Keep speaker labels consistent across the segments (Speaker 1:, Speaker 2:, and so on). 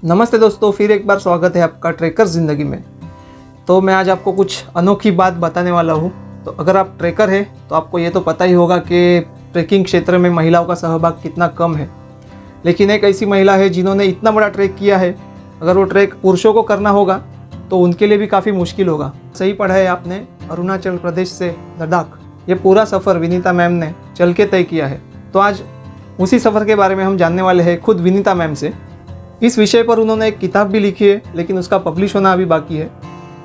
Speaker 1: नमस्ते दोस्तों, फिर एक बार स्वागत है आपका ट्रेकर्स जिंदगी में। तो मैं आज आपको कुछ अनोखी बात बताने वाला हूँ। तो अगर आप ट्रेकर हैं तो आपको ये तो पता ही होगा कि ट्रैकिंग क्षेत्र में महिलाओं का सहभाग कितना कम है। लेकिन एक ऐसी महिला है जिन्होंने इतना बड़ा ट्रैक किया है। अगर वो ट्रैक पुरुषों को करना होगा तो उनके लिए भी काफ़ी मुश्किल होगा। सही पढ़ा है आपने, अरुणाचल प्रदेश से लद्दाख ये पूरा सफ़र विनीता मैम ने चल के तय किया है। तो आज उसी सफ़र के बारे में हम जानने वाले हैं खुद विनीता मैम से। इस विषय पर उन्होंने एक किताब भी लिखी है, लेकिन उसका पब्लिश होना अभी बाकी है।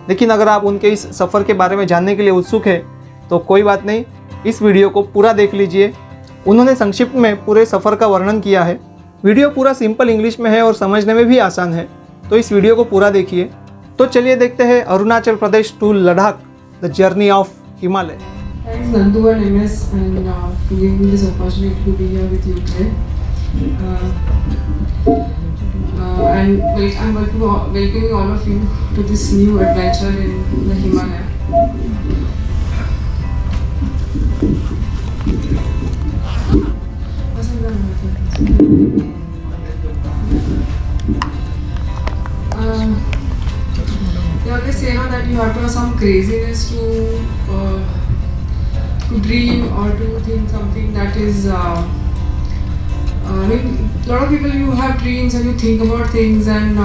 Speaker 1: लेकिन अगर आप उनके इस सफ़र के बारे में जानने के लिए उत्सुक है तो कोई बात नहीं, इस वीडियो को पूरा देख लीजिए। उन्होंने संक्षिप्त में पूरे सफ़र का वर्णन किया है। वीडियो पूरा सिंपल इंग्लिश में है और समझने में भी आसान है, तो इस वीडियो को पूरा देखिए। तो चलिए देखते हैं Arunachal Pradesh to Ladakh, the journey of Himalaya.
Speaker 2: Thanks Nandu and MS and giving me this opportunity to be here with you today. And I'm welcoming all of you to this new adventure in the Himalaya. They always say that you have to have some craziness to dream or to think something that is. I mean, a lot of people, you have dreams and you think about things, and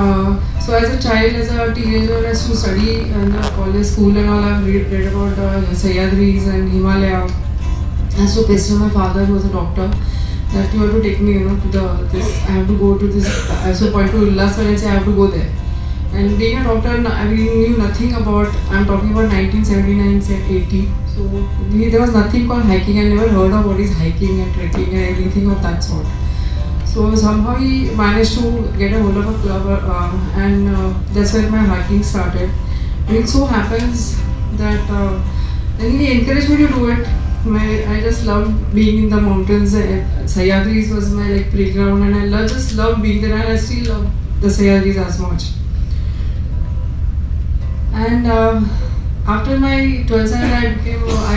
Speaker 2: so as a child, as a teenager, as to study in the college, school and all, I've read about Sahyadris and Himalaya. As to pester my father, who was a doctor, that you have to take me, to this. I have to go to this. I have to point to Ullas and say I have to go there. And being a doctor, I knew nothing about. I'm talking about 1979, 80. So there was nothing called hiking. I never heard of what is hiking and trekking and anything of that sort. So somehow he managed to get a hold of a club, and that's where my hiking started. And it so happens that then he encouraged me to do it. I just loved being in the mountains. Sahyadris was my playground, and I just loved being there, and I still love the Sahyadris as much. And after my 12th standard,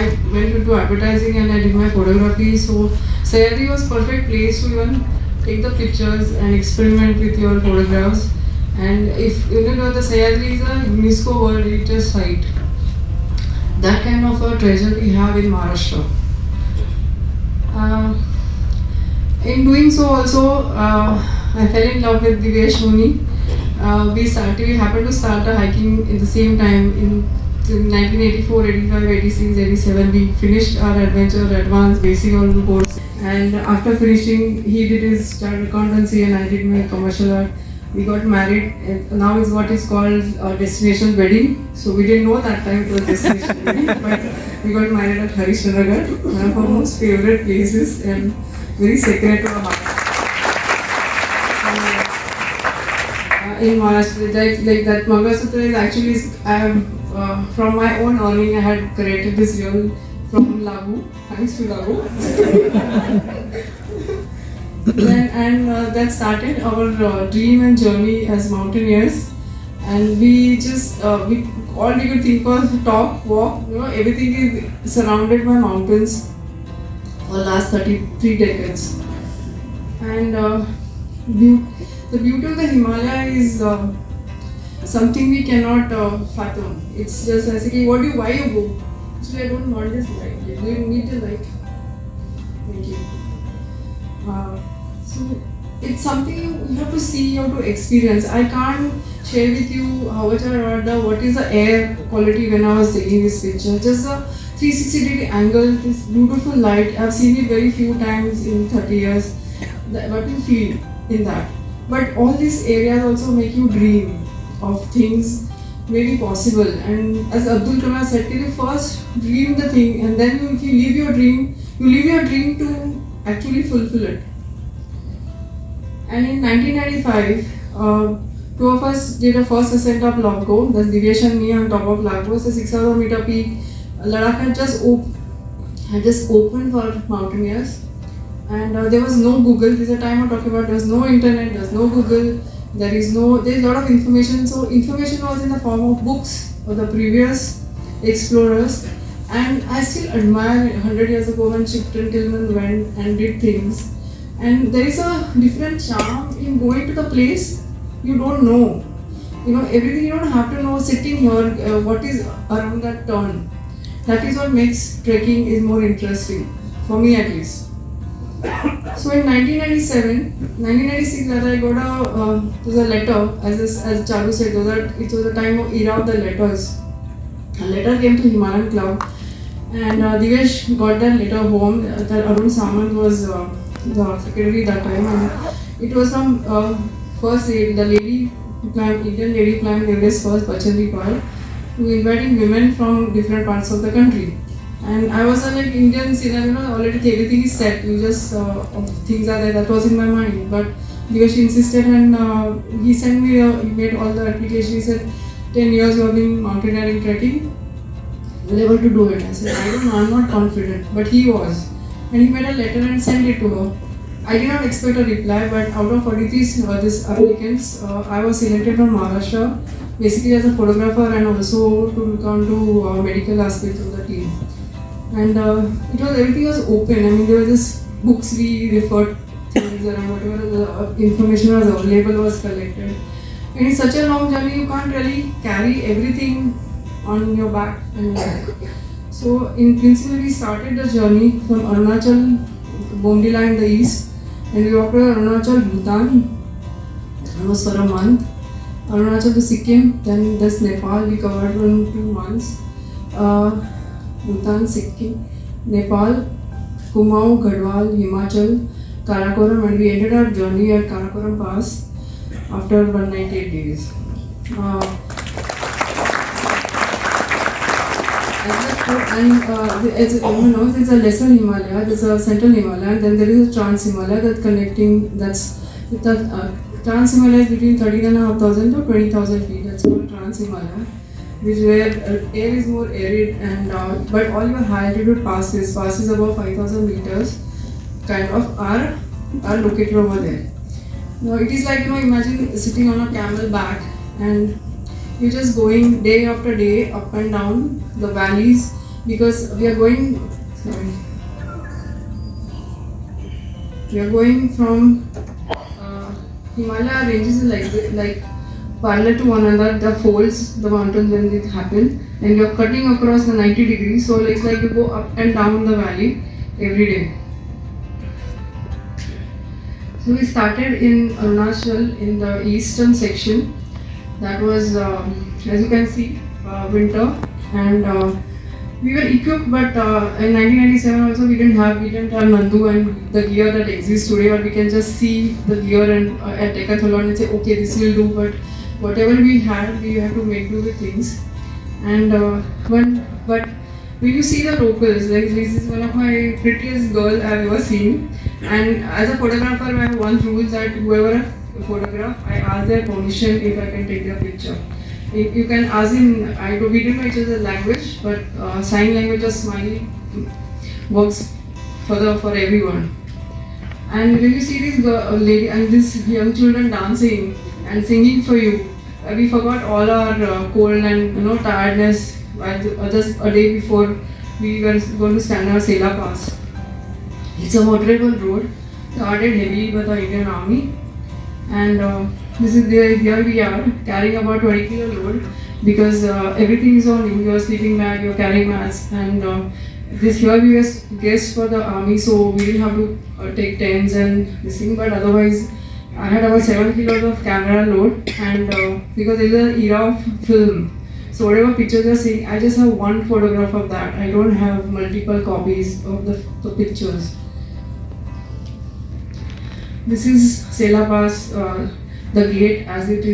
Speaker 2: I went into advertising and I did my photography. So Sahyadri was perfect place to even take the pictures and experiment with your photographs. And if the Sahyadri is a UNESCO World Heritage Site, that kind of a treasure we have in Maharashtra. In doing so also, I fell in love with Muni. We happened to start a hiking at the same time in 1984, 85, 86, 87. We finished our adventure advanced basic all the course. And after finishing, he did his chartered accountancy and I did my commercial art. We got married, and now it's what is called a destination wedding. So we didn't know that time it was destination wedding, but we got married at Harishnagar, one of our most favorite places and very sacred to our heart. In Maharashtra, like that Mangalasutra is actually, from my own earning, I had created this real from Lagu, thanks to Lagu. and that started our dream and journey as mountaineers. And we just, all we could think was talk, walk, everything is surrounded by mountains for the last 33 decades. And the beauty of the Himalaya is something we cannot fathom. It's just basically why you go. Actually, I don't want this light. You need the light. Thank you. So it's something you have to see, you have to experience. I can't share with you how much I heard what is the air quality when I was taking this picture. Just the 360-degree angle, this beautiful light. I've seen it very few times in 30 years. What you feel in that. But all these areas also make you dream of things maybe possible. And as Abdul Kalam said, you first dream the thing, and then if you live your dream to actually fulfill it. And in 1995, two of us did a first ascent of Laggo. That's Divyesh and me on top of Laggo. It's a 6,000 meter peak. Ladakh had just opened for mountaineers. And there was no Google. This is a time I'm talking about. There's no internet, there's no Google, there's a lot of information. So information was in the form of books of the previous explorers. And I still admire 100 years ago when Shipton Tillman went and did things. And there is a different charm in going to the place you don't know. Everything you don't have to know sitting here, what is around that turn. That is what makes trekking is more interesting, for me at least. So in 1996, that I got a letter, as Charu said, that it was the time of era of the letters. A letter came to Himalayan Club, and Divesh got that letter home. That Arun Samant was the secretary that time, and it was from first lady, the lady who climbed, Indian lady climbed Everest first, Pachandi Pal, who inviting women from different parts of the country. And I was like Indian cinema, already everything is set. You just things are there. That was in my mind. But Divesh insisted, and he sent me. He made all the application. He said, 10 years you have been mountaineering trekking. You're able to do it. I said, I don't know. I'm not confident. But he was, and he made a letter and sent it to her. I did not expect a reply, but out of 43 these applicants, I was selected from Maharashtra, basically as a photographer and also to look onto medical aspects of the team. And everything was open. I mean, there were just books we referred things around, whatever the information was available was collected. And it's such a long journey, you can't really carry everything on your back and back. So in principle, we started the journey from Arunachal, Bomdila in the east, and we walked to Arunachal, Bhutan. That was for a month. Arunachal to Sikkim, then this Nepal we covered in 2 months. Bhutan, Sikkim, Nepal, Kumaon, Garhwal, Himachal, Karakoram, and we ended our journey at Karakoram Pass after 198 days. As everyone knows, there's a lesser Himalaya, there's a central Himalaya, and then there is a trans Himalaya that's connecting. Trans Himalaya is between 13,500 to 20,000 feet. That's called trans Himalaya, which where air is more arid, and but all your high altitude passes above 5,000 meters, kind of are located over there. Now it is like imagine sitting on a camel back and you're just going day after day up and down the valleys, because we are going from Himalaya ranges like parallel to one another, the folds, the mountains when it happen, and you're cutting across the 90 degrees, so it's like you go up and down the valley every day. So we started in Arunachal in the eastern section. That was, as you can see, winter, and we were equipped, but in 1997 also we didn't have Nandu and the gear that exists today, or we can just see the gear and at Decathlon and say, okay, this will do, but whatever we had, we have to make do with things. And when you see the locals, like this is one of my prettiest girl I've ever seen. And as a photographer, I have one rule that whoever I photograph, I ask their permission if I can take their picture. You can ask in, we didn't know each other's language, but sign language or smile works for everyone. And when you see this lady and these young children dancing and singing for you, we forgot all our cold and tiredness just a day before we were going to stand our Sela Pass. It's a motorable road, guarded heavily by the Indian Army, and here we are carrying about 20 kilo load, because everything is on you. Your sleeping bag, you're carrying mats, and here we were guests for the army, so we didn't have to take tents and this thing. But otherwise, I had about 7 kilos of camera load, and because it is an era of film, so whatever pictures you're seeing, I just have one photograph of that. I don't have multiple copies of the pictures. This is Sela Pass, the gate as it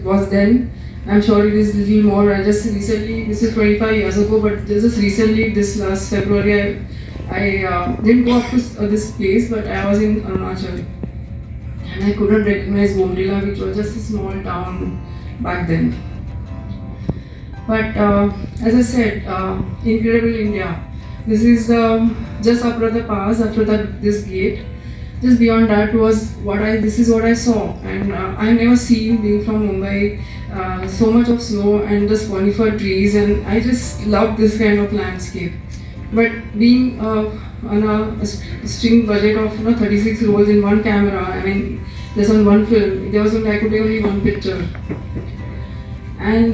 Speaker 2: was then. I'm sure it is a little more. I just recently, this is 25 years ago, but just recently, this last February, I didn't go up to this place, but I was in Arunacha. And I couldn't recognize Bomdila, which was just a small town back then. But as I said, incredible India. This is just after the pass, after this gate. Just beyond that this is what I saw, and I never seen, being from Mumbai, so much of snow and just conifer trees, and I just love this kind of landscape. But being on a string budget of 36 rolls in one camera, I mean, There's one film. There was only, I could take only one picture. And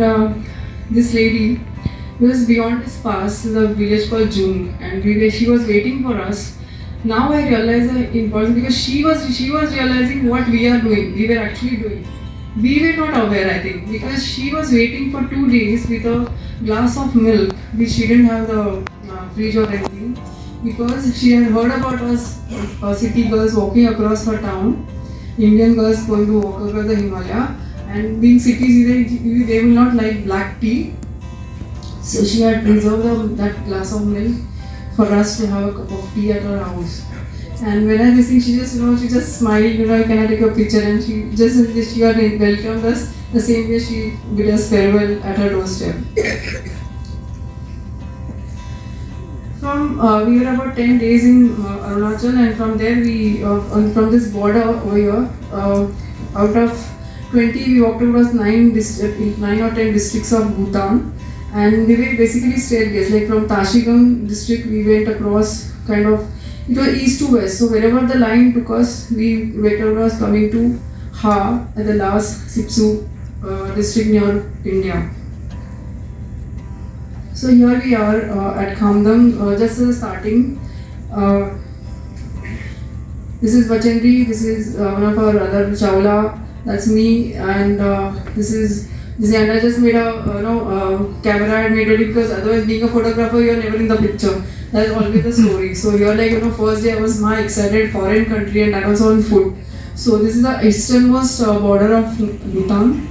Speaker 2: this lady was beyond this pass to the village called June, and she was waiting for us. Now I realize the importance because she was realizing what we are doing. We were actually doing. We were not aware, I think, because she was waiting for 2 days with a glass of milk, which she didn't have the fridge or anything, because she had heard about us, city girls walking across her town, Indian girls going to walk across the Himalaya, and being cities, they will not like black tea. So she had reserved that glass of milk for us to have a cup of tea at her house. And when I listened, she just smiled, can I take a picture? And she had welcomed us the same way she bid us farewell at her doorstep. We were about 10 days in Arunachal, and from there from this border over here, out of 20, we walked across 9 or 10 districts of Bhutan. And we were basically straight gates, like from Tashigam district, we went across it was east to west. So wherever the line took us, we went across coming to Ha at the last Sipsu district near India. So here we are at Khamdam, just starting. This is Bachendri, this is one of our other Chawla, that's me, and this and I just made a camera I had made ready because otherwise being a photographer you are never in the picture. That's always the story. So you're like, first day I was my excited foreign country and I was on foot. So this is the easternmost border of Bhutan.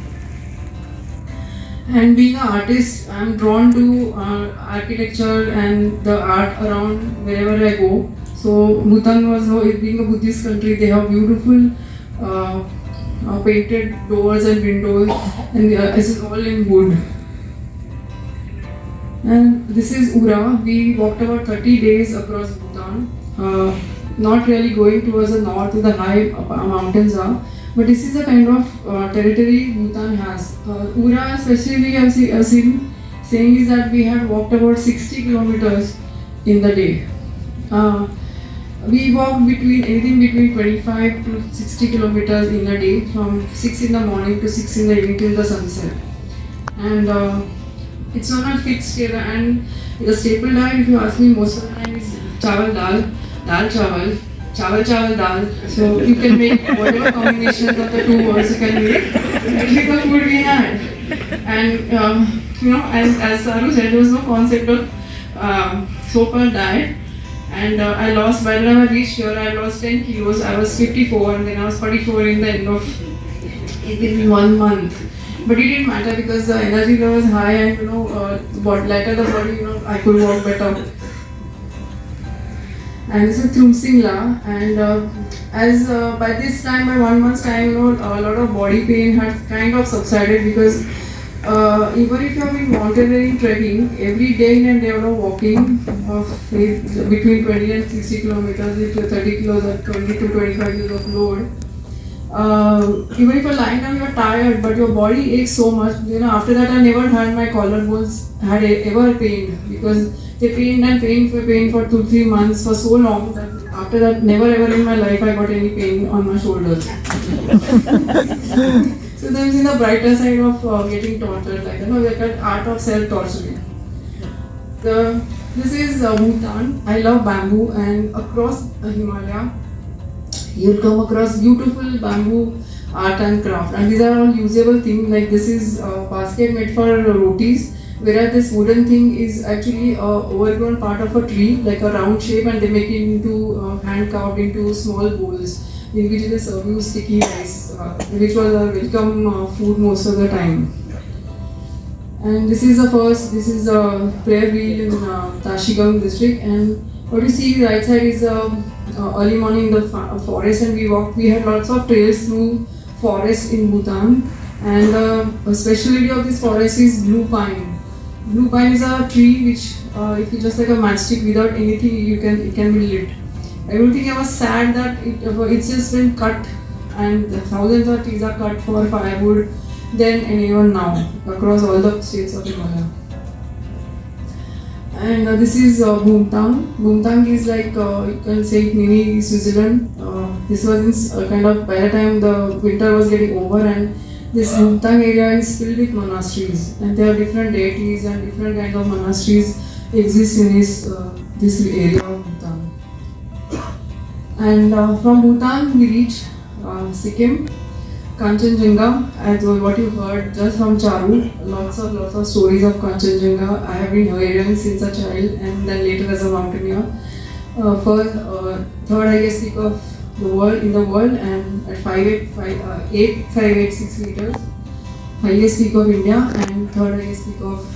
Speaker 2: And being an artist, I'm drawn to architecture and the art around wherever I go. So Bhutan being a Buddhist country, they have beautiful painted doors and windows, and this is all in wood. And this is Ura. We walked about 30 days across Bhutan, not really going towards the north where the high mountains are, but this is the kind of territory Bhutan has. Ura especially I've seen saying is that we had walked about 60 kilometers in the day. We walked anything between 25 to 60 kilometers in a day, from 6 in the morning to 6 in the evening till the sunset. And it's not a fixed schedule, and the staple diet, if you ask me, most of the time is chawal dal, dal chawal, chawal dal. So you can make whatever combinations of the two words you can make. That is the food we had. And as Saru said, there was no concept of so-called diet. And I lost, by the time I reached here, I lost 10 kilos. I was 54 and then I was 44 in the end of, in 1 month. But it didn't matter because the energy level was high and lighter the body, I could walk better. And this is Trumsingla, and as by this time, by 1 month's time, a lot of body pain had kind of subsided because even if you have been mountaineering trekking, every day in and day out of walking between 20 and 60 kilometers, if you're 30 kilos or 20 to 25 kilos of load, even if you're lying down, you're tired, but your body aches so much. After that, I never had my collarbones had ever pained because they pained for 2-3 months for so long that after that, never ever in my life I got any pain on my shoulders. So there is the brighter side of getting tortured, like an art of self-torturing. This is Bhutan. I love bamboo, and across Himalaya, you'll come across beautiful bamboo art and craft. And these are all usable things. Like this is a basket made for rotis, whereas this wooden thing is actually a overgrown part of a tree, like a round shape, and they make it into hand carved into small bowls, in which they serve you sticky rice, which was a welcome food most of the time. And this is a prayer wheel in Tashigam district, and what you see right side is early morning in the forest, and we had lots of trails through forest in Bhutan, and a specialty of this forest is blue pine. Blue pine is a tree which if you just like a matchstick without anything, it can be lit. I don't think I was sad that it's just been cut, and thousands of trees are cut for firewood then and even now across all the states of Himalaya. And this is Boomtang. Boomtang is like you can say mini Switzerland. this was in kind of by the time the winter was getting over, and this Bhutan area is filled with monasteries, and there are different deities and different kind of monasteries exist in this area of Bhutan. And from Bhutan we reached Sikkim, Kanchenjunga. As what you heard just from Charu, lots of stories of Kanchenjunga. I have been hearing since a child, and then later as a mountaineer. First, third highest peak of the world and at 8,586 meters, highest peak of India and third highest peak of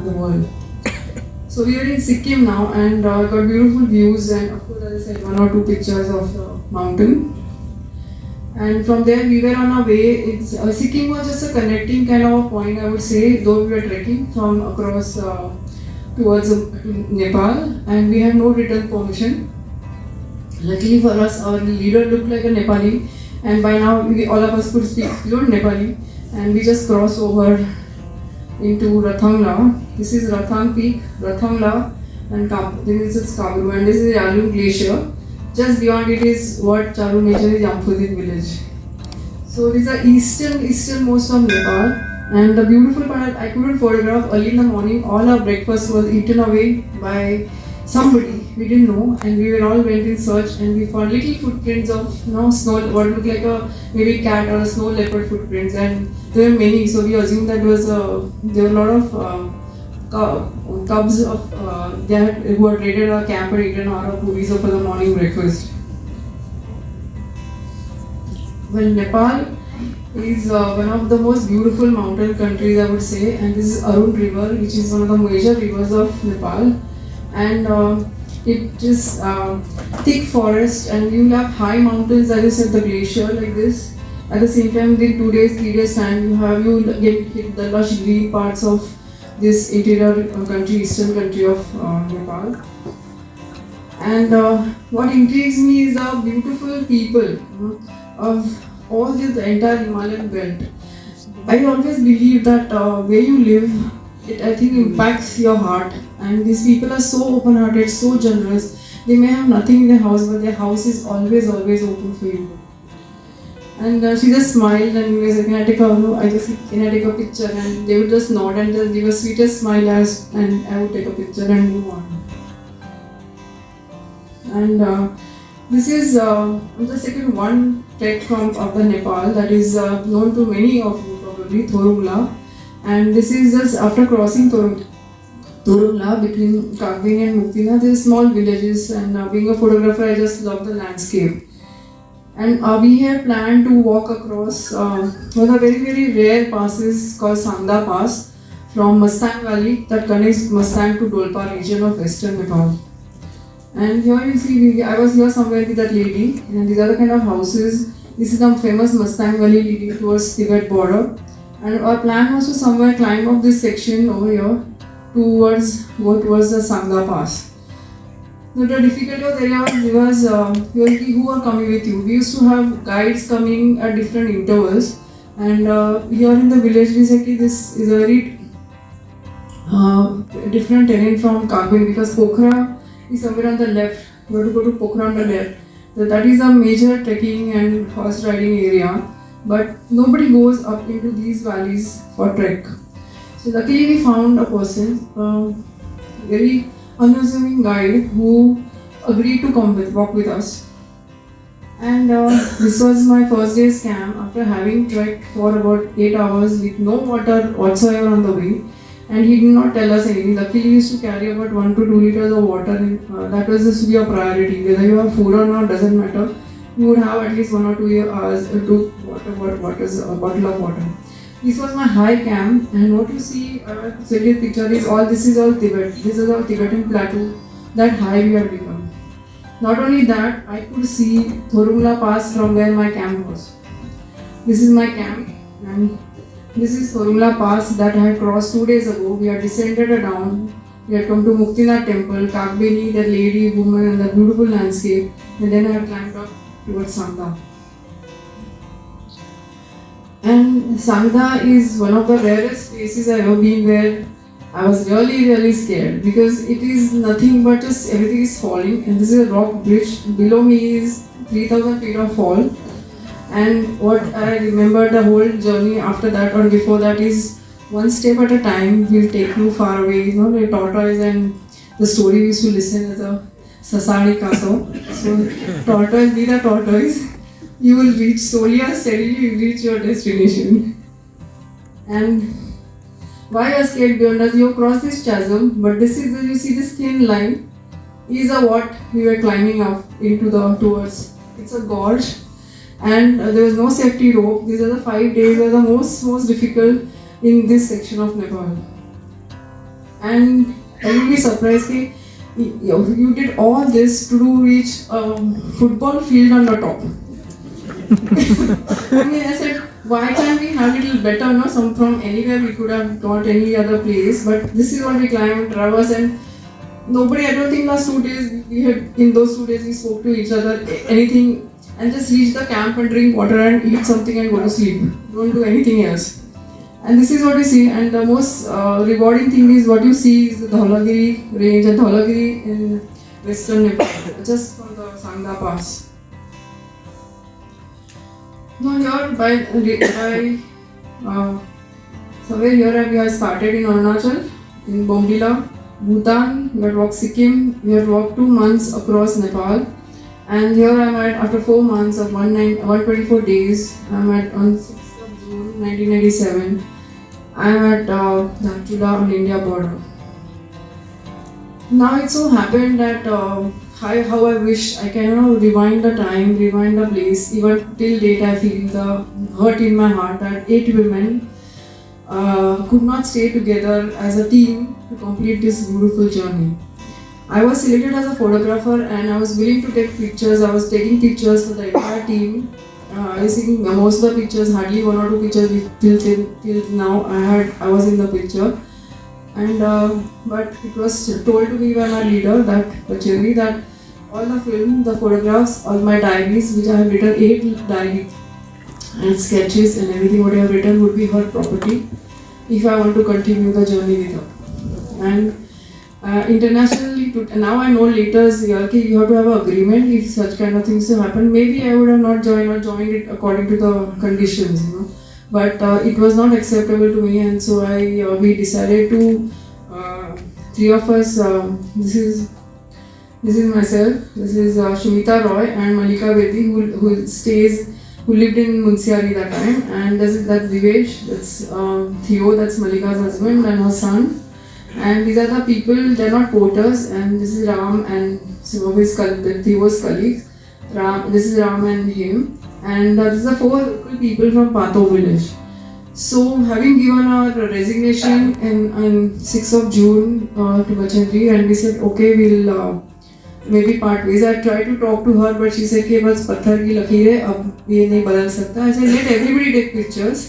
Speaker 2: the world. So we are in Sikkim now, and got beautiful views, and of course, as I said, 1 or 2 pictures of the mountain. And from there we were on our way. Sikkim was just a connecting kind of a point, I would say, though we were trekking from across towards Nepal, and we had no written permission. Luckily for us, our leader looked like a Nepali, and by now all of us could speak fluent Nepali, and we just crossed over into Rathangla. This is Rathang Peak, Rathangla, and this is Kabru, and this is Yalung Glacier. Just beyond it is what Charu mentioned is Yamphudin village. So these are easternmost of Nepal, and the beautiful part I couldn't photograph. Early in the morning, all our breakfast was eaten away by somebody we didn't know, and we all went in search, and we found little footprints of snow, what looked like a maybe cat or a snow leopard footprints, and there were many. So we assumed that there were a lot of cubs of who had raided our camp and eaten our puris for the morning breakfast. Well, Nepal is one of the most beautiful mountain countries, I would say, and this is Arun River, which is one of the major rivers of Nepal, and it is thick forest, and you have high mountains, as I said, the glacier like this. At the same time, within 2 days, 3 days time, you get hit the lush green parts of this interior country, eastern country of Nepal. And what intrigues me is the beautiful people of all this entire Himalayan belt. I always believe that where you live, it I think impacts your heart. And these people are so open-hearted, so generous. They may have nothing in their house, but their house is always open for you. And she just smiled, and we said, can I take a picture? And they would just nod and just give a sweetest smile, and I would take a picture and move on. And this is the second one trek from the Nepal that is known to many of you probably, Thorungla. And this is just after crossing Thorungla between Kagbini and Muktina, there are small villages, and being a photographer, I just love the landscape. And we had planned to walk across one of the very rare passes called Sangda Pass from Mustang Valley that connects Mustang to Dolpa region of western Nepal. And here you see, I was here somewhere with that lady, and these are the kind of houses. This is the famous Mustang Valley leading towards Tibet border. And our plan was to somewhere climb up this section over here go towards the Sangda Pass. The difficulty of the area was who are coming with you. We used to have guides coming at different intervals, and here in the village, this is a very different terrain from Kagbin, because Pokhara is somewhere on the left. You have to go to Pokhara on the left. So that is a major trekking and horse riding area, but nobody goes up into these valleys for trek. So luckily we found a person, very unassuming guide, who agreed to walk with us. And this was my first day's camp after having trekked for about 8 hours with no water whatsoever on the way. And he did not tell us anything. Luckily we used to carry about 1 to 2 liters of water. That was just to be a priority. Whether you have food or not doesn't matter. You would have at least 1 or 2 hours to a bottle of water. This was my high camp, and what you see, this picture is this is all Tibet. This is our Tibetan plateau, that high we have become. Not only that, I could see Thorungla Pass from where my camp was. This is my camp, and this is Thorungla Pass that I had crossed 2 days ago. We had descended down. We had come to Muktinath temple, Kagbini, that lady, woman, and the beautiful landscape, and then I had climbed up towards Sangda. And Sangda is one of the rarest places I've ever been, where I was really scared because it is nothing but just everything is falling, and this is a rock bridge. Below me is 3,000 feet of fall. And what I remember the whole journey after that or before that is one step at a time will take you far away. You know, the tortoise and the story we used to listen as a Sasani Kaso. So tortoise, be the tortoise. You will reach slowly or steadily, you will reach your destination. And why are scared beyond us? You cross this chasm, but this is you see this thin line is a what we were climbing up into the towards. It's a gorge, and there was no safety rope. These are the 5 days were the most difficult in this section of Nepal. And I will be surprised that you did all this to reach a football field on the top. I mean, I said, why can't we have it a little better, no? Some from anywhere we could have got any other place, but this is what we climbed, traverse, and nobody, I don't think last 2 days, in those 2 days we spoke to each other, anything, and just reach the camp and drink water and eat something and go to sleep. Don't do anything else. And this is what you see, and the most rewarding thing is what you see is the Dhaulagiri range and Dhaulagiri in western Nepal, just from the Sangda Pass. No, here somewhere here we have started in Arunacha, in Bombila, Bhutan, we had walked Sikkim, we had walked 2 months across Nepal, and here I am at, after 4 months of 124 days, I am at on 6th of June 1987, I am at Dharchula on India border. Now it so happened that how I wish I can rewind the time, rewind the place. Even till date I feel the hurt in my heart that 8 women could not stay together as a team to complete this beautiful journey. I was selected as a photographer and I was willing to take pictures. I was taking pictures for the entire team. I think most of the pictures, hardly 1 or 2 pictures till now I was in the picture. And but it was told to me by my leader, that Pacheri, that all the film, the photographs, all my diaries, which I have written 8 diaries and sketches and everything what I have written would be her property if I want to continue the journey with her. And internationally, now I know later, okay, you have to have an agreement if such kind of things to happen. Maybe I would have not joined or joined it according to the conditions, you know. But it was not acceptable to me, and so we decided to 3 of us. This is myself. This is Shumita Roy and Malika Bedi, who lived in Munsiari that time, and that's Divesh. That's Theo. That's Malika's husband and her son. And these are the people. They're not porters. And this is Ram and some of his Theo's colleagues. This is Ram and him. And these are 4 local people from Pato village. So, having given our resignation on 6th of June to Bachandri, and we said, okay, we'll maybe part ways. I tried to talk to her, but she said, "Okay, बस पत्थर की लकीर है, अब ये नहीं बदल सकता." I said, let everybody take pictures.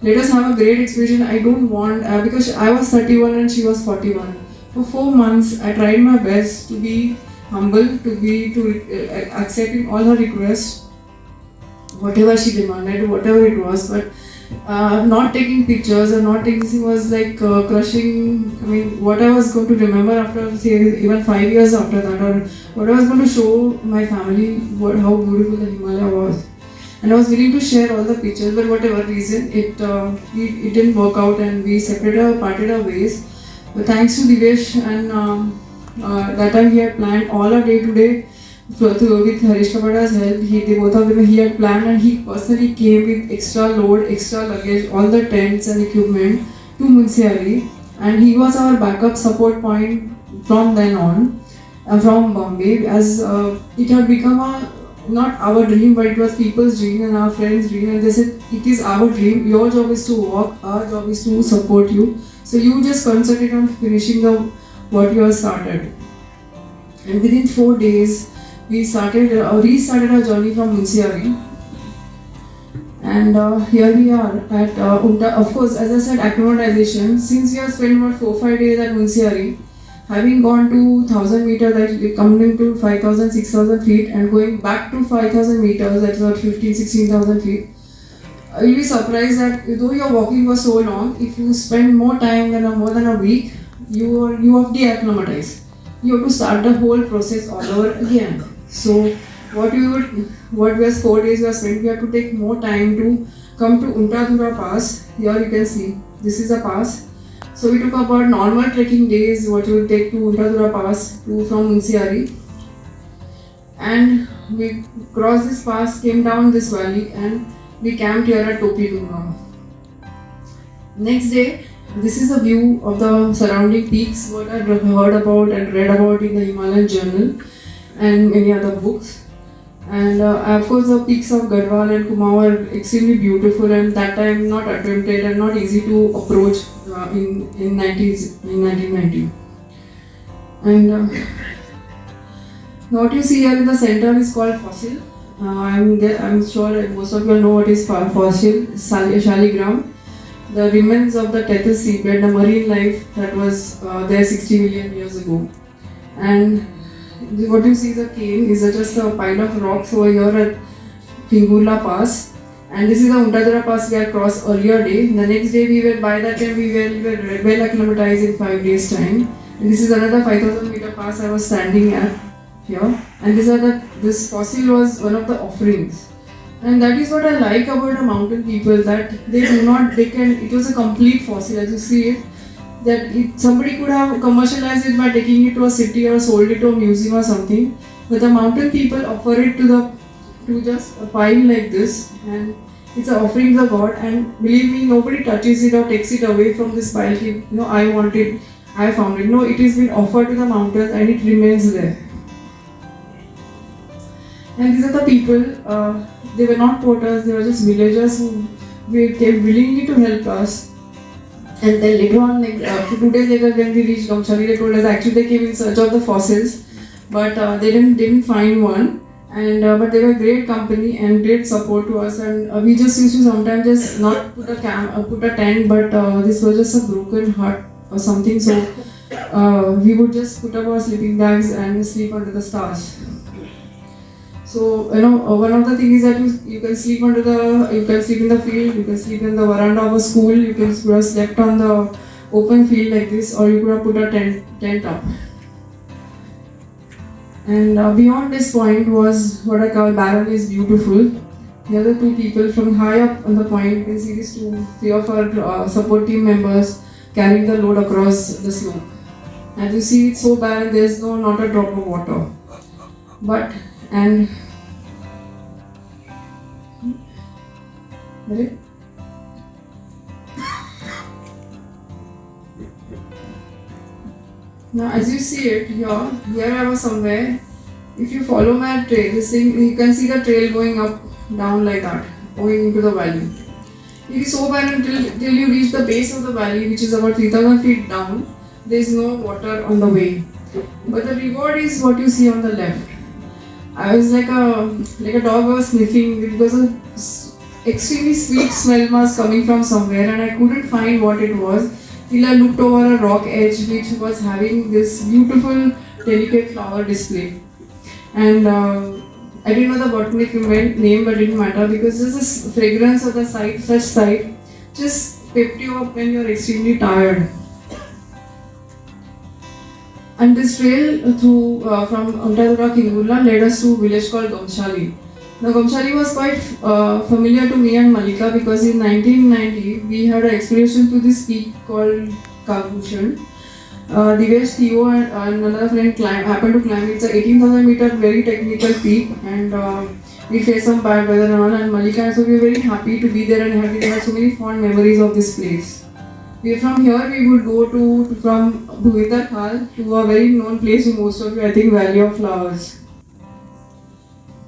Speaker 2: Let us have a great experience. I don't want because I was 31 and she was 41. For 4 months, I tried my best to be humble, to accepting all her requests. Whatever she demanded, whatever it was, but not taking pictures or not taking this was like crushing. I mean, what I was going to remember after, say, even 5 years after that, or what I was going to show my family, how beautiful the Himalaya was. And I was willing to share all the pictures, but whatever reason, it didn't work out, and we parted our ways. But thanks to Divesh, and that time he had planned all our day-to-day. With Harish Kapada's help, both of them, he had planned, and he personally came with extra load, extra luggage, all the tents and equipment to Munsiari, and he was our backup support point from then on, from Bombay, as it had become not our dream, but it was people's dream and our friends' dream, and they said, it is our dream, your job is to walk, our job is to support you, so you just concentrate on finishing what you have started. And within 4 days, we restarted our journey from Munsiari, and here we are at Unta. Of course, as I said, acclimatization. Since we have spent about 4-5 days at Munsiari, having gone to 1000 meters, that coming to 5000, 6000 feet, and going back to 5000 meters, that's about 16,000 feet. You'll be surprised that though your walking was so long, if you spend more time than more than a week, you have de-acclimatized. You have to start the whole process all over again. So what was 4 days we spent, we have to take more time to come to Untadura Pass. Here you can see, this is a pass. So we took about normal trekking days, what you would take to Untadura Pass from Munsiari. And we crossed this pass, came down this valley, and we camped here at Topidunga. Next day, this is a view of the surrounding peaks, what I heard about and read about in the Himalayan Journal and many other books. And of course, the peaks of Garhwal and Kumaon are extremely beautiful, and that time not attempted and not easy to approach in 1990. And what you see here in the center is called fossil. I'm sure most of you know what is fossil, Shaligram. The remains of the Tethys seabed, the marine life that was there 60 million years ago. And what you see is a cane, is just a pile of rocks over here at Fingurla Pass. And this is the Untadura Pass we had crossed earlier day. The next day by that time we were well acclimatized in 5 days time. And this is another 5000 meter pass I was standing at here. And this fossil was one of the offerings. And that is what I like about the mountain people, that it was a complete fossil as you see it. That somebody could have commercialized it by taking it to a city or sold it to a museum or something. But the mountain people offer it to just a pile like this, and it's an offering to the god. And believe me, nobody touches it or takes it away from this pile. I want it, I found it. No, it has been offered to the mountains and it remains there. And these are the people, they were not porters, they were just villagers who came willingly to help us. And then later on, 2 days later when we reached Gamchali, they told us actually they came in search of the fossils, but they didn't find one. And but they were great company and great support to us. And we just used to sometimes just not put a tent, but this was just a broken hut or something. So we would just put up our sleeping bags and sleep under the stars. So one of the things is that you can sleep you can sleep in the field, you can sleep in the veranda of a school, you could have slept on the open field like this, or you could have put a tent up. And beyond this point was what I call Barrel is beautiful. The other two people from high up on the point, you can see these three of our support team members carrying the load across the slope. As you see, it's so barren, there's not a drop of water. Now as you see it here I was somewhere. If you follow my trail, you can see the trail going up, down like that, going into the valley. It is so barren till you reach the base of the valley, which is about 3000 feet down. There is no water on the way. But the reward is what you see on the left. I was like a dog was sniffing. It was an extremely sweet smell was coming from somewhere, and I couldn't find what it was till I looked over a rock edge which was having this beautiful delicate flower display. And I didn't know the botanic name, but it didn't matter because there's this fragrance of the such sight just pepped you up when you're extremely tired. And this trail from Untadura Kingurla led us to a village called Gamchali. Now Gamchali was quite familiar to me and Malika because in 1990 we had an expedition to this peak called Kagbushan. Divesh, Theo and another friend happened to climb. It's an 18,000 meter very technical peak, and we faced some bad weather and all, and Malika and so we were very happy to be there, and we had so many fond memories of this place. From here we would go from Vineeta to a very known place to most of you, I think, Valley of Flowers.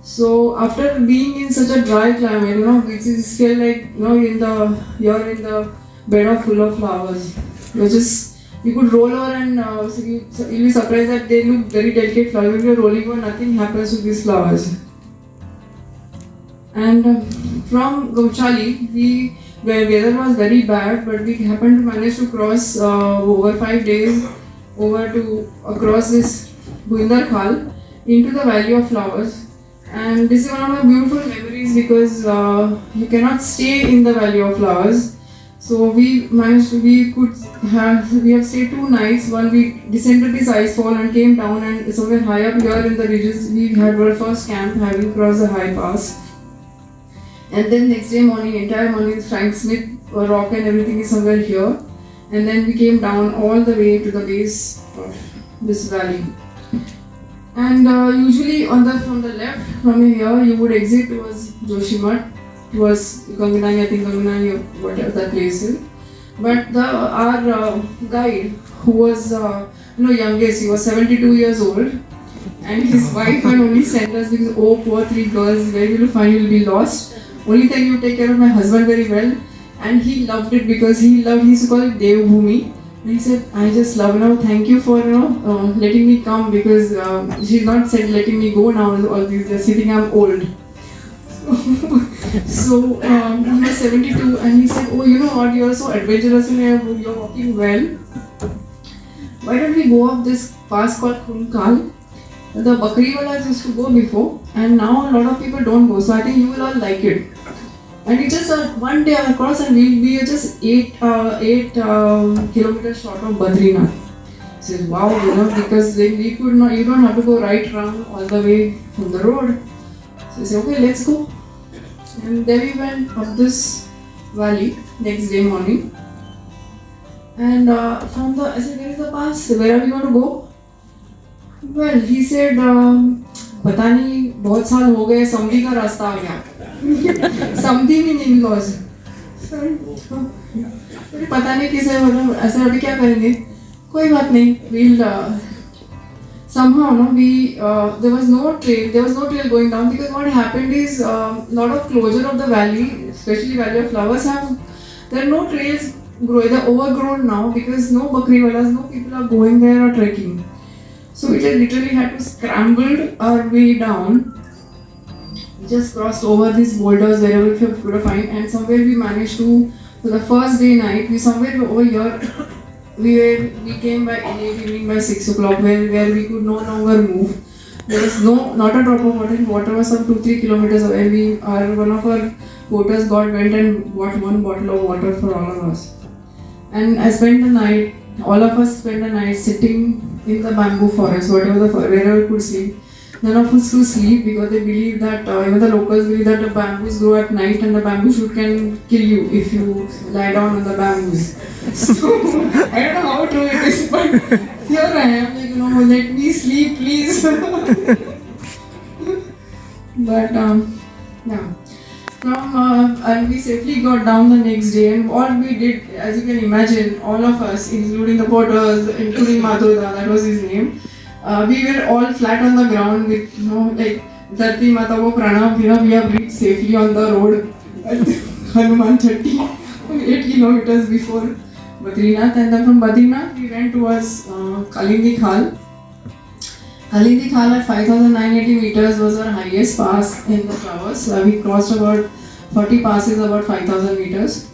Speaker 2: So after being in such a dry climate, which is feel like you're in the bed full of flowers. You could roll over and you'll be surprised that they look very delicate flowers. When you're rolling over, nothing happens to these flowers. And from Gamchali, where weather was very bad, but we happened to manage to cross over 5 days across this Bhuindar Khal into the Valley of Flowers. And this is one of my beautiful memories because you cannot stay in the Valley of Flowers. So we managed. We have stayed 2 nighs. One we descended this ice fall and came down, and somewhere high up here in the ridges we had our first camp, having crossed the high pass. And then next day morning, entire morning, Frank Smith rock and everything is somewhere here. And then we came down all the way to the base of this valley. And usually from the left, from here, you would exit towards Joshimath, towards Ganganani, I think Ganganani or whatever that place is. But our guide, who was youngest, he was 72 years old, and his wife had only sent us because, oh poor 3 girls, where will you find, you will be lost. Only thing you take care of my husband very well. And he loved it because he used to call it Dev Bhumi. And he said, I just love it. Thank you for letting me come, because she's not said letting me go now. All these, they're sitting, I'm old. So he was 72 and he said, oh, you know what, you're so adventurous and you're walking well. Why don't we go up this pass called Khunkal? The Bakri Walas used to go before, and now a lot of people don't go. So I think you will all like it. And it's just one day across, and we'll be just 8 kilometers short of Badrinath. I said, wow, because then we could not, you don't have to go right round all the way from the road. So I said, okay, let's go. And then we went up this valley next day morning. And I said, where is the pass? Where are we going to go? Well, he said, पता नहीं बहुत साल हो गए, समधी का रास्ता आ गया. समधी में नहीं लॉज. पता नहीं किसे, मतलब ऐसा अभी क्या करेंगे. कोई बात नहीं. We'll somehow there was no trail going down, because what happened is lot of closure of the valley, especially Valley of Flowers, there are no trails growing. They're overgrown now because no bakriwalas, no people are going there or trekking. So we just literally had to scramble our way down. We just crossed over these boulders wherever we could find, and somewhere we managed to, for the first day night, we somewhere over here, we came by late evening by 6 o'clock, where we could no longer move. There was not a drop of water. Water was some 2-3 kilometers away. One of our porters went and bought 1 bottle of water for all of us. And all of us spent the night sitting in the bamboo forest, wherever we could sleep. None of us could sleep because they believe that, even the locals believe that the bamboos grow at night and the bamboo shoot can kill you if you lie down on the bamboos. So, I don't know how true it is, but here I am, let me sleep, please. But, yeah. And we safely got down the next day, and what we did, as you can imagine, all of us, including the porters, including Madhuda, that was his name, we were all flat on the ground with, Dharti Mata ko pranam, we have reached safely on the road at Hanuman Chatti, 8 kilometers before Badrinath. And then from Badrinath, we went towards Kalindi Khal. Kalindi Khal at 5,980 meters was our highest pass in the Flowers. We crossed about 40 passes, about 5,000 meters.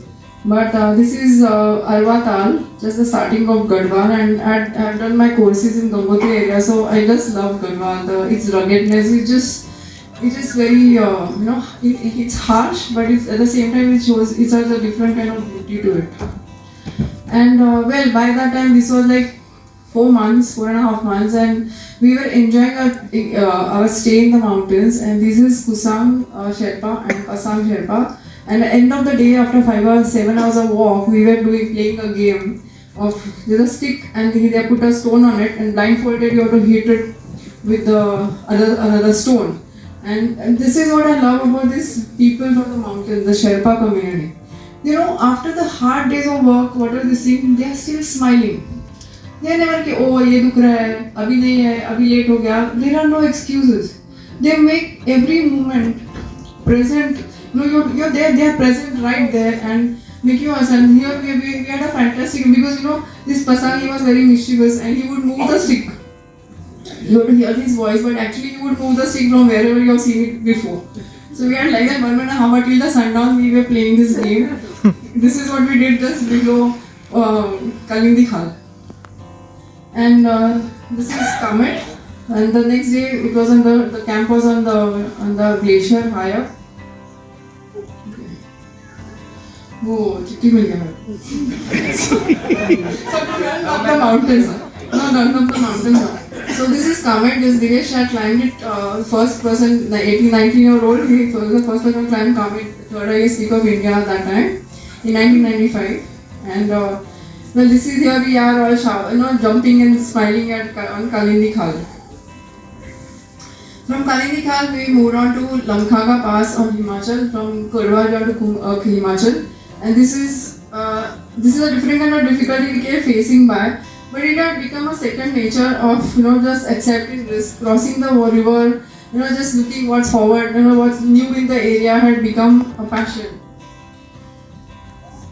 Speaker 2: But this is Arvatal, just the starting of Garhwal, and I've done my courses in Gangotri area, so I just love Garhwal. Its ruggedness, it's just very, it's harsh, but it's, at the same time it has a different kind of beauty to it. And by that time, this was like 4.5 months, and we were enjoying our stay in the mountains. And this is Kusang Sherpa and Kasang Sherpa. And at the end of the day, after 7 hours of walk, we were playing a game of, there's a stick and they put a stone on it, and blindfolded you have to hit it with another stone. And this is what I love about these people from the mountains, the Sherpa community. After the hard days of work, what are they saying? They are still smiling. They are never like, oh, ye dukh raha hai, abhi nahi hai, abhi late ho gaya. There are no excuses. They make every moment present. You're there, they are present right there and make you understand. Here we had a fantastic, because this Pasang, he was very mischievous and he would move the stick. You have to hear his voice, but actually he would move the stick from wherever you have seen it before. So we had like that 1.5 hours till the sundown, we were playing this game. This is what we did just below Kalindi Khal. And this is Kamet. And the next day it was the camp was on the glacier high up. वो चिट्ठी मिल गया मेरे so to run up the mountains no run up the mountains so this is Kamet this Divesh had climbed it first person the 18-19-year-old he was the first person to climb Kamet third highest peak of India at that time in 1995 and well this is here we are all jumping and smiling at on Kalindi Khal. From Kalindi Khal we moved on to Lamkhaga Pass on Himachal from Korwa to Himachal. And this is a different kind of difficulty we kept facing by, but it had become a second nature of just accepting risk, crossing the river, just looking what's forward, what's new in the area had become a passion.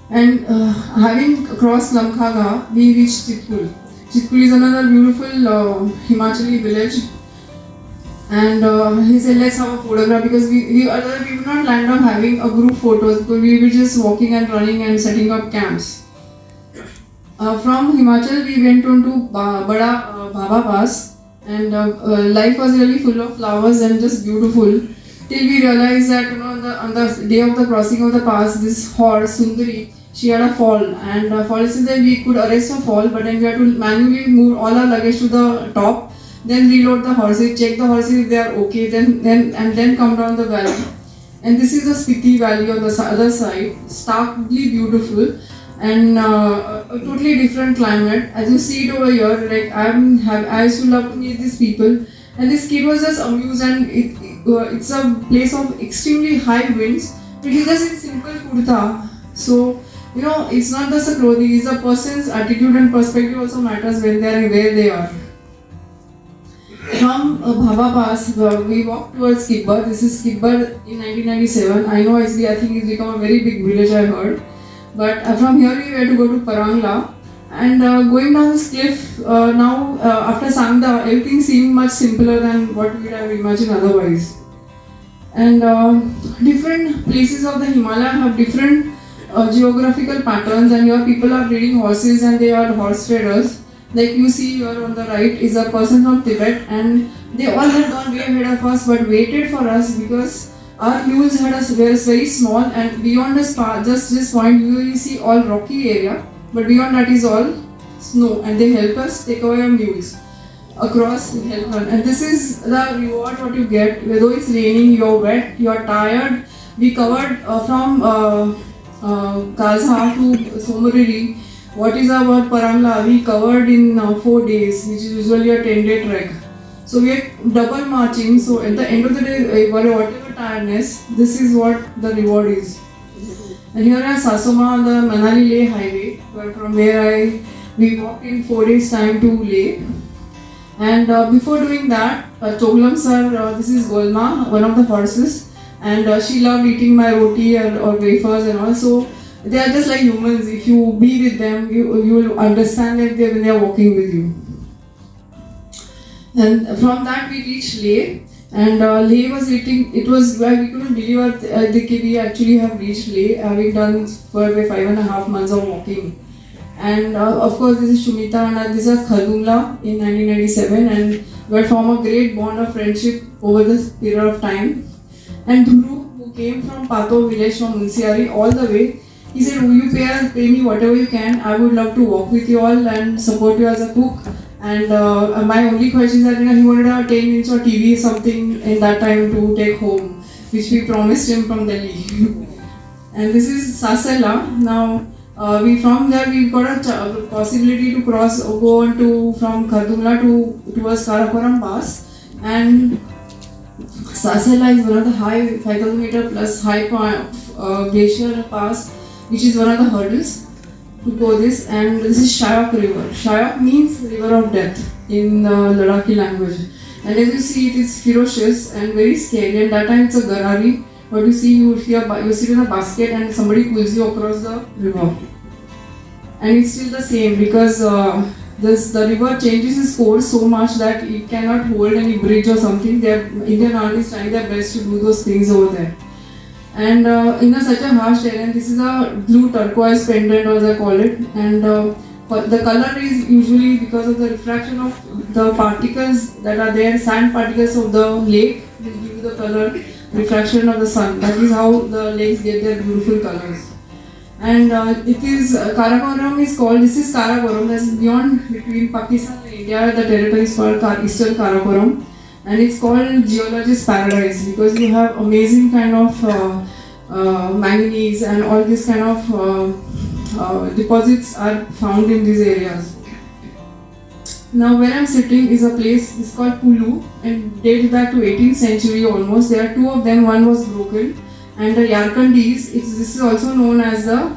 Speaker 2: And having crossed Lamkhaga, we reached Chitkul. Chitkul is another beautiful Himachali village. And he said, let's have a photograph because we would not land up having a group photos because we were just walking and running and setting up camps. From Himachal, we went on to Bada Baba Pass and life was really full of flowers and just beautiful till we realized that on the day of the crossing of the pass, this horse, Sundari, she had a fall and fall is that we could arrest a fall but then we had to manually move all our luggage to the top. Then reload the horses, check the horses if they are okay, then come down the valley. And this is the Spiti Valley on the other side, starkly beautiful and a totally different climate. As you see it over here, like I used to love to meet these people, and this kid was just amused. And it's a place of extremely high winds, but he's just in simple kurta. So it's not just the clothing; it's the person's attitude and perspective also matters when they are where they are. From Bhaba Pass, we walked towards Kibbar. This is Kibbar in 1997. I know I think it's become a very big village, I heard. But from here we were to go to Parangla. And going down this cliff, now after Sangda, everything seemed much simpler than what we would have imagined otherwise. And different places of the Himalaya have different geographical patterns and here people are breeding horses and they are horse traders. Like you see here on the right is a person from Tibet and they all had gone way ahead of us but waited for us because our mules were very small and beyond just this point you will see all rocky area but beyond that is all snow and they help us take away our mules across and this is the reward what you get though it's raining, you're wet, you're tired. We covered from Kazha to Somoriri. What is about Parangla? We covered in 4 days, which is usually a 10-day trek. So we are double marching. So at the end of the day, whatever tiredness, this is what the reward is. And here are Sasoma on the Manali-Leh highway, from where we walked in 4 days time to Leh. And before doing that, Choglam sir, this is Golma, one of the horses, and she loved eating my roti or wafers and all. So they are just like humans. If you be with them, you will understand them when they are walking with you. And from that we reached Leh, and Leh was eating. It was where we couldn't believe that we actually have reached Leh, having done for 5.5 months of walking. And of course, this is Shumita and this is Khadumla in 1997, and we formed a great bond of friendship over this period of time. And Dhuru, who came from Pato village from Munsiari all the way. He said, will you pay me whatever you can? I would love to walk with you all and support you as a cook. And my only question is that he wanted a 10-inch or TV something in that time to take home, which we promised him from Delhi. And this is Sasela. Now, from there we got a possibility to go on from Khardungla towards Karakoram Pass. And Sasela is one of the high 5,000 meter plus high glacier pass, which is one of the hurdles to go this, and this is Shayok river. Shayok means river of death in Ladakhi language. And as you see, it is ferocious and very scary, and that time it's a garari. What you see, you sit in a basket and somebody pulls you across the river. And it's still the same because the river changes its course so much that it cannot hold any bridge or something. Indian artists trying their best to do those things over there. And in such a harsh terrain, this is a blue turquoise pendant, as I call it, and the color is usually because of the refraction of the particles that are there, sand particles of the lake will give you the color refraction of the sun. That is how the lakes get their beautiful colors. And it is Karakoram is called. This is Karakoram. That's beyond between Pakistan and India. The territory is called Eastern Karakoram, and it's called geologist paradise because you have amazing kind of manganese and all these kind of deposits are found in these areas. Now where I'm sitting is a place, it's called Kulu and dates back to 18th century almost. There are two of them, one was broken. And the Yarkandis, this is also known as the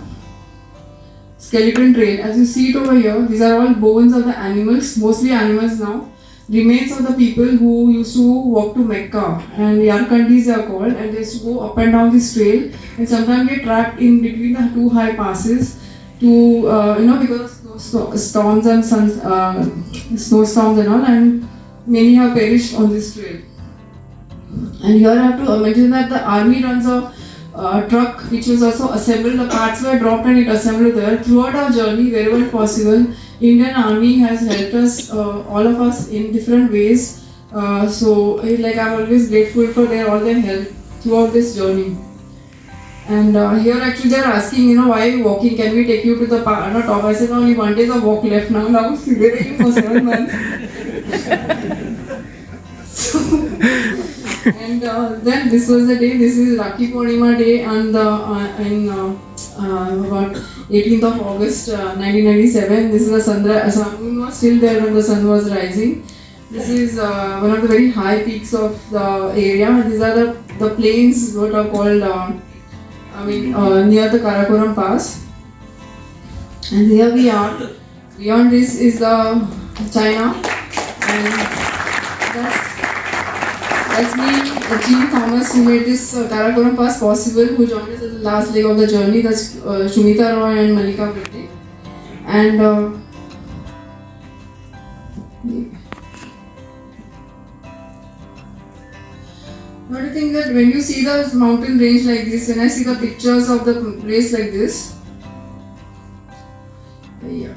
Speaker 2: skeleton trail. As you see it over here, these are all bones of the animals, mostly animals now. Remains of the people who used to walk to Mecca, and Yarkandis they are called, and they used to go up and down this trail and sometimes get trapped in between the two high passes to, because of storms and snowstorms and all, and many have perished on this trail. And here I have to mention that the army runs a truck which was also assembled, the parts were dropped and it assembled there. Throughout our journey, wherever possible, Indian Army has helped us, all of us in different ways. So I'm always grateful for all their help throughout this journey. And here actually they are asking, why are you walking? Can we take you to the top? I said, only 1 day of walk left now. Now I'm figuring for 7 months. And then this was the day. This is Rakhi Purnima day on about 18th of August 1997. This is the sun moon was still there when the sun was rising. This is one of the very high peaks of the area. These are the plains what are called near the Karakoram Pass. And here we are. Beyond this is China, and that's me, Jean Thomas, who made this Karakoram Pass possible, who joined us at the last leg of the journey. That's Shumita Roy and Malika Bhatti. And what do you think that when you see the mountain range like this, when I see the pictures of the place like this, yeah.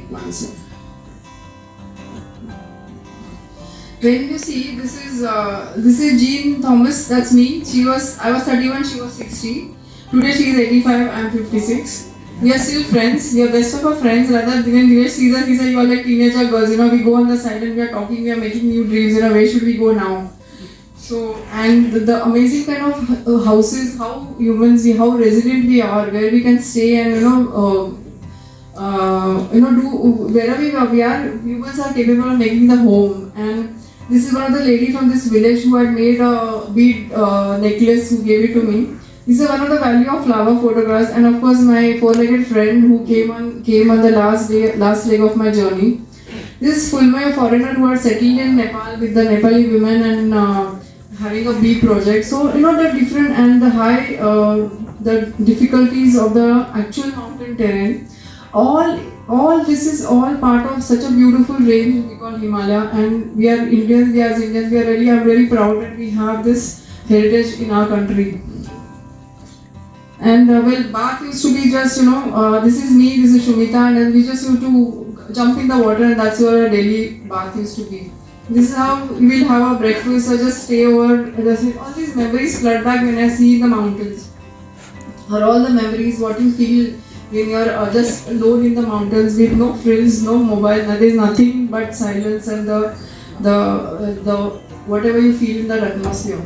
Speaker 2: One second. When you see, this is Jean Thomas. That's me. I was 31. She was 60. Today she is 85. I am 56. We are still friends. We are best of our friends. Rather, when Divesh sees us, he said, "You are like teenager girls. We go on the side and we are talking. We are making new dreams. Where should we go now?" So, and the amazing kind of houses, how resilient we are, where we can stay and do wherever we are, humans are capable of making the home. And this is one of the lady from this village who had made a bead necklace, who gave it to me. This is one of the value of flower photographs, and of course my four-legged friend who came on the last leg of my journey. This is Fulmay, a foreigner who had settled in Nepal with the Nepali women and having a bee project. So the different and the high, the difficulties of the actual mountain terrain, all this is all part of such a beautiful range we call Himalaya. And we are Indians. We as Indians, I'm very proud that we have this heritage in our country. And bath used to be just this is me, this is Shumita, and then we just used to jump in the water, and that's where our daily bath used to be. This is how we will have our breakfast. I just stay over. All these memories flood back when I see the mountains. Or all the memories, what you feel when you are just alone in the mountains with no frills, no mobile. There is nothing but silence and the whatever you feel in that atmosphere.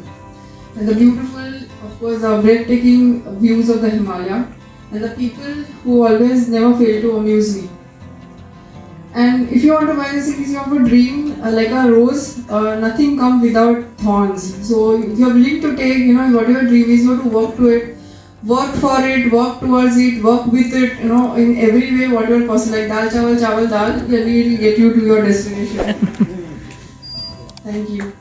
Speaker 2: And the beautiful, of course, the breathtaking views of the Himalaya, and the people who always never fail to amuse me. And if you want to buy the cities, you have to dream like a rose. Nothing comes without thorns. So if you are willing to take, whatever dream is, you have to work to it, work for it, work towards it, work with it, in every way, whatever possible. Like dal, chawal, dal, it will get you to your destination. Thank you.